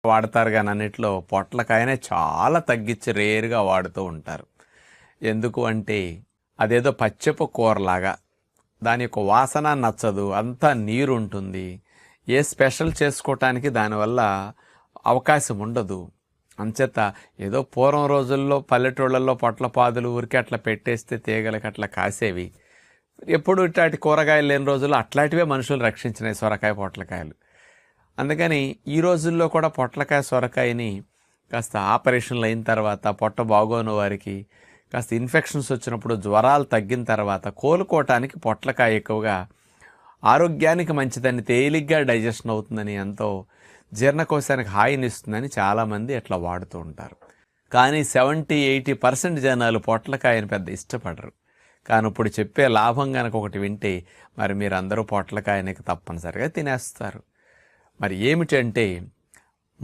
వాడతారు కానీ అన్నిట్లో పొట్లకాయనే చాలా తగ్గించి రేరుగా వాడుతూ ఉంటారు. ఎందుకు అంటే అదేదో పచ్చపు కూరలాగా దాని యొక్క వాసన నచ్చదు, అంతా నీరు ఉంటుంది, ఏ స్పెషల్ చేసుకోవటానికి దానివల్ల అవకాశం ఉండదు. అంచేత ఏదో పూర్వం రోజుల్లో పల్లెటూళ్ళల్లో పొట్లపాదులు ఊరికి అట్లా పెట్టేస్తే తీగలకి అట్లా కాసేవి. ఎప్పుడు ఇట్లాంటి కూరగాయలు లేని రోజుల్లో అట్లాంటివే మనుషులు రక్షించినాయి, సొరకాయ పొట్లకాయలు. అందుకని ఈ రోజుల్లో కూడా పొట్లకాయ సొరకాయని కాస్త ఆపరేషన్లు అయిన తర్వాత, పొట్ట బాగోని వారికి కాస్త ఇన్ఫెక్షన్స్ వచ్చినప్పుడు, జ్వరాలు తగ్గిన తర్వాత కోలుకోవటానికి పొట్లకాయ ఎక్కువగా ఆరోగ్యానికి మంచిదని, తేలిగ్గా డైజెషన్ అవుతుందని, ఎంతో జీర్ణకోశానికి హాయినిస్తుందని చాలామంది అట్లా వాడుతూ ఉంటారు. కానీ 70-80% జనాలు పొట్లకాయని పెద్ద ఇష్టపడరు. కానీ ఇప్పుడు చెప్పే లాభం కనుక ఒకటి వింటే మరి మీరందరూ పొట్లకాయనికి తప్పనిసరిగా తినేస్తారు. మరి ఏమిటంటే